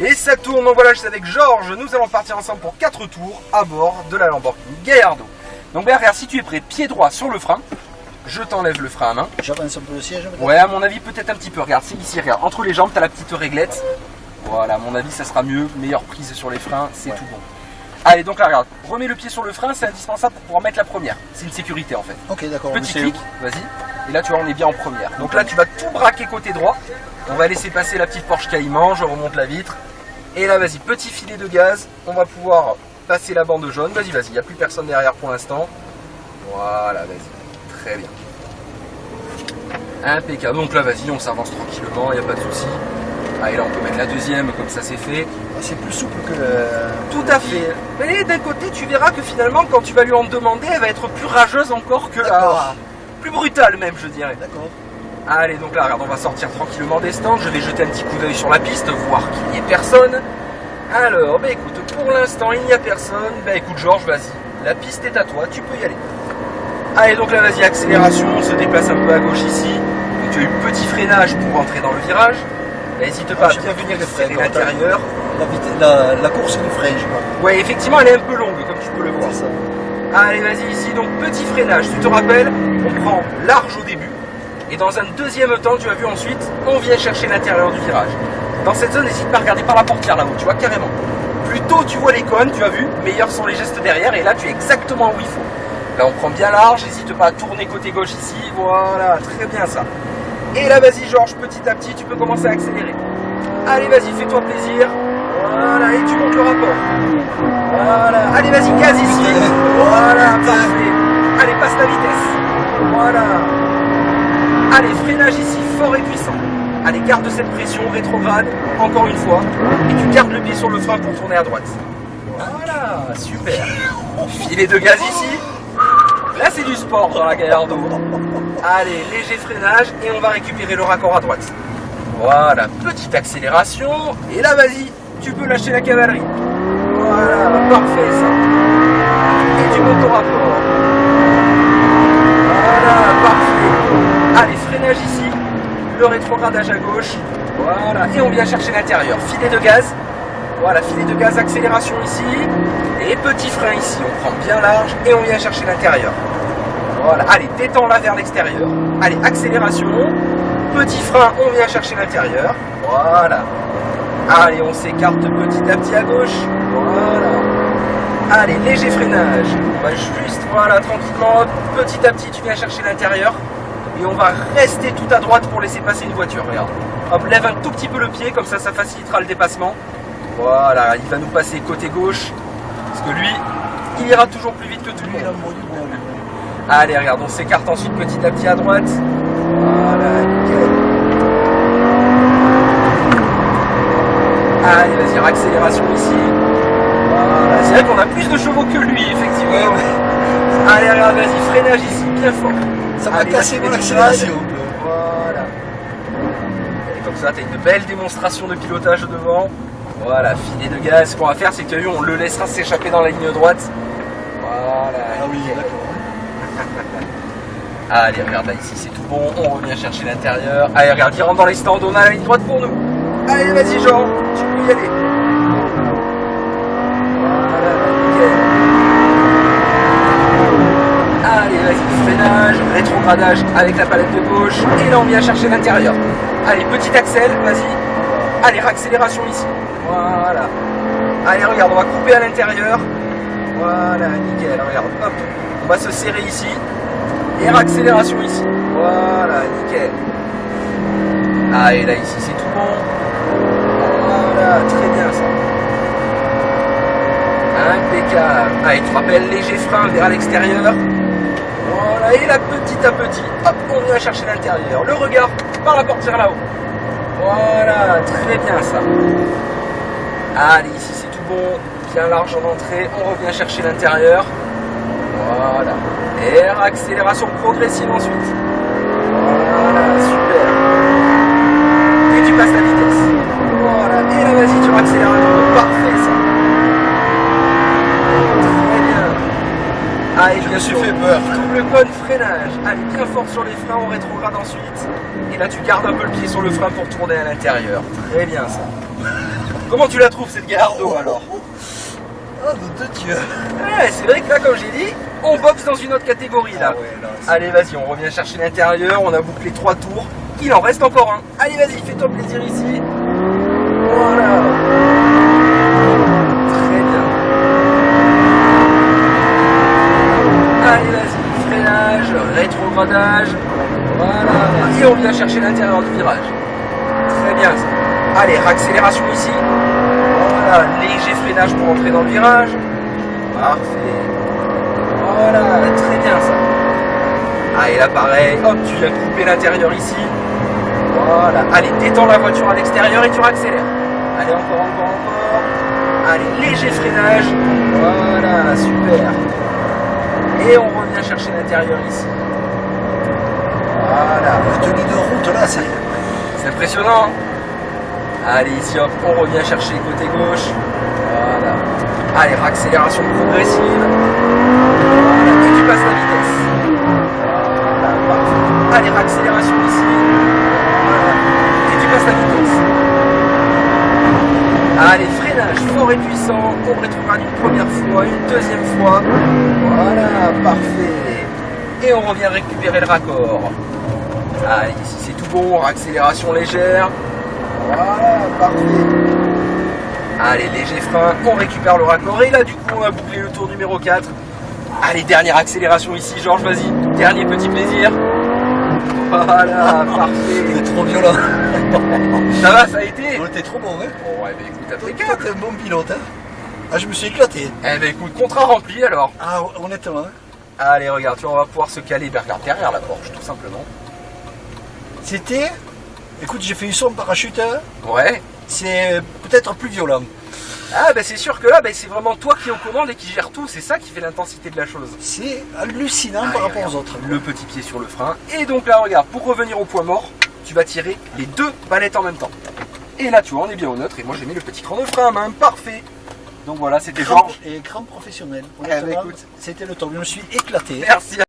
Et ça tourne, donc voilà, je suis avec Georges, nous allons partir ensemble pour 4 tours à bord de la Lamborghini Gallardo. Donc ben, regarde, si tu es prêt, pied droit sur le frein, je t'enlève le frein à main. J'avance un peu le siège. Ouais, à mon avis peut-être un petit peu, regarde, c'est ici, regarde, entre les jambes, tu as la petite réglette. Voilà, à mon avis ça sera mieux, meilleure prise sur les freins, c'est tout bon. Allez, donc là regarde, remets le pied sur le frein, c'est indispensable pour pouvoir mettre la première. C'est une sécurité en fait. Ok, d'accord. Petit clic, vas-y. Et là tu vois, on est bien en première. Donc là tu vas tout braquer côté droit. On va laisser passer la petite Porsche Cayman, je remonte la vitre. Et là vas-y, petit filet de gaz, on va pouvoir passer la bande jaune. Vas-y, vas-y, il n'y a plus personne derrière pour l'instant. Voilà, vas-y, très bien. Impeccable, donc là vas-y, on s'avance tranquillement, il n'y a pas de souci. Allez, là on peut mettre la deuxième, comme ça c'est fait. C'est plus souple que le... Tout à fait. Mais d'un côté, tu verras que finalement, quand tu vas lui en demander, elle va être plus rageuse encore que la... Plus brutale même, je dirais. D'accord. Allez, donc là, regarde, on va sortir tranquillement des stands. Je vais jeter un petit coup d'œil sur la piste, voir qu'il n'y ait personne. Alors, bah écoute, pour l'instant, il n'y a personne. Bah écoute, Georges, vas-y. La piste est à toi, tu peux y aller. Allez, donc là, vas-y, accélération. On se déplace un peu à gauche ici. Donc tu as eu petit freinage pour entrer dans le virage. N'hésite pas à bien venir serrer l'intérieur. La course du frein, je crois. Ouais, effectivement, elle est un peu longue, comme tu peux le voir. Ça. Allez, vas-y, ici, donc petit freinage. Tu te rappelles, on prend large au début. Et dans un deuxième temps, tu as vu ensuite, on vient chercher l'intérieur du virage. Dans cette zone, n'hésite pas à regarder par la portière là-haut, tu vois, carrément. Plus tôt tu vois les cônes, tu as vu, meilleurs sont les gestes derrière. Et là, tu es exactement où il faut. Là, on prend bien large, n'hésite pas à tourner côté gauche ici. Voilà, très bien ça. Et là, vas-y, Georges, petit à petit, tu peux commencer à accélérer. Allez, vas-y, fais-toi plaisir. Voilà, et tu montes le rapport. Voilà, allez, vas-y, gaz ici. Voilà, parfait. Allez, passe la vitesse. Voilà. Allez, freinage ici, fort et puissant. Allez, garde cette pression, rétrograde, encore une fois. Et tu gardes le pied sur le frein pour tourner à droite. Voilà, super. Filet de gaz ici. Là, c'est du sport dans la Gallardo. Allez, léger freinage et on va récupérer le raccord à droite. Voilà, petite accélération. Et là, vas-y, tu peux lâcher la cavalerie. Voilà, parfait ça. Et tu montes ton rapport. Voilà, parfait. Allez, freinage ici. Le rétrogradage à gauche. Voilà, et on vient chercher l'intérieur. Filet de gaz. Voilà, filet de gaz, accélération ici. Et petit frein ici. On prend bien large et on vient chercher l'intérieur. Voilà, allez, détends-la vers l'extérieur. Allez, accélération. Petit frein, on vient chercher l'intérieur. Voilà. Allez, on s'écarte petit à petit à gauche. Voilà. Allez, léger freinage. On va juste, voilà, tranquillement, petit à petit, tu viens chercher l'intérieur. Et on va rester tout à droite pour laisser passer une voiture. Regarde. Hop, lève un tout petit peu le pied, comme ça, ça facilitera le dépassement. Voilà, il va nous passer côté gauche. Parce que lui, il ira toujours plus vite que tout le monde. Allez, regarde, on s'écarte ensuite petit à petit à droite. Voilà, nickel. Allez, vas-y, accélération ici. Voilà, c'est vrai qu'on a plus de chevaux que lui, effectivement. Allez, regarde, vas-y, freinage ici, bien fort. Ça va casser mon accélération. Voilà. Et comme ça, tu as une belle démonstration de pilotage devant. Voilà, filet de gaz. Ce qu'on va faire, c'est que tu as vu, on le laissera s'échapper dans la ligne droite. Voilà. Ah oui, d'accord. Allez, regarde là, ici c'est tout bon, on revient chercher l'intérieur. Allez, regarde, il rentre dans les stands, on a la ligne droite pour nous. Allez, vas-y, Jean, tu peux y aller. Voilà, nickel. Allez, vas-y, freinage, rétrogradage avec la palette de gauche. Et là, on vient chercher l'intérieur. Allez, petit accel, vas-y. Allez, accélération ici. Voilà. Allez, regarde, on va couper à l'intérieur. Voilà, nickel, regarde, hop. On va se serrer ici. Et accélération ici. Voilà, nickel. Ah, et là, ici, c'est tout bon. Voilà, très bien ça. Impeccable. Allez, tu te rappelles, léger frein vers l'extérieur. Voilà, et là, petit à petit, hop, on vient chercher l'intérieur. Le regard par la portière là-haut. Voilà, très bien ça. Allez, ici, c'est tout bon. Bien large en entrée. On revient chercher l'intérieur. Voilà. Et accélération progressive ensuite. Voilà, super. Et tu passes la vitesse. Voilà. Et là, vas-y, tu accélères un peu. Parfait, ça. Très bien. Allez, je me suis fait peur. Double cône freinage. Allez, bien fort sur les freins, on rétrograde ensuite. Et là, tu gardes un peu le pied sur le frein pour tourner à l'intérieur. Très bien, ça. Comment tu la trouves cette Gallardo alors? Ah, nom de Dieu. Ouais, c'est vrai que là, comme j'ai dit, on boxe dans une autre catégorie là. Ah ouais, là, c'est- Allez, vas-y, on revient chercher l'intérieur, on a bouclé 3 tours, il en reste encore un. Allez, vas-y, fais-toi plaisir ici. Voilà. Très bien. Allez, vas-y, freinage, rétrogradage. Voilà. Et on vient chercher l'intérieur du virage. Très bien ça. Allez, accélération ici. Voilà, léger freinage pour entrer dans le virage. Parfait. Voilà, très bien ça. Allez, là pareil, hop, tu viens couper l'intérieur ici. Voilà. Allez, détends la voiture à l'extérieur et tu accélères. Allez, encore. Allez, léger freinage. Voilà, super. Et on revient chercher l'intérieur ici. Voilà. La tenue de route là, C'est impressionnant. Hein. Allez, ici, hop, on revient chercher côté gauche. Voilà. Allez, accélération progressive. Voilà. Et tu passes la vitesse. Voilà, parfait. Allez, accélération ici. Voilà. Et tu passes la vitesse. Allez, freinage fort et puissant. On rétrograde une première fois, une deuxième fois. Voilà, parfait. Et on revient récupérer le raccord. Allez, ici c'est tout bon, accélération légère. Voilà, parfait. Allez, léger frein, on récupère le raccord. Et là, du coup, on a bouclé le tour numéro 4. Allez, dernière accélération ici, Georges, vas-y. Dernier petit plaisir. Voilà, parfait. C'est trop violent. Ça va, ça a été? On était trop bon, hein. Bon, ouais, bah écoute, Toi, impeccable. t'es un bon pilote, hein. Ah, je me suis éclaté. Eh ben écoute, contrat rempli alors. Ah, honnêtement, hein. Allez, regarde, tu vois, on va pouvoir se caler derrière la Porsche, tout simplement. C'était... Écoute, j'ai fait une saut en parachute, hein. Ouais. C'est peut-être plus violent. Ah, bah c'est sûr que là, bah, c'est vraiment toi qui es aux commandes et qui gère tout. C'est ça qui fait l'intensité de la chose. C'est hallucinant Allez, par rapport regarde, aux autres. Le petit pied sur le frein. Et donc là, regarde, pour revenir au point mort, tu vas tirer les 2 palettes en même temps. Et là, tu vois, on est bien au neutre. Et moi, j'ai mis le petit cran de frein à main. Parfait. Donc voilà, c'était Georges. Et grand professionnel. Eh ben, Honnêtement, écoute. c'était le temps. Je me suis éclaté. Merci.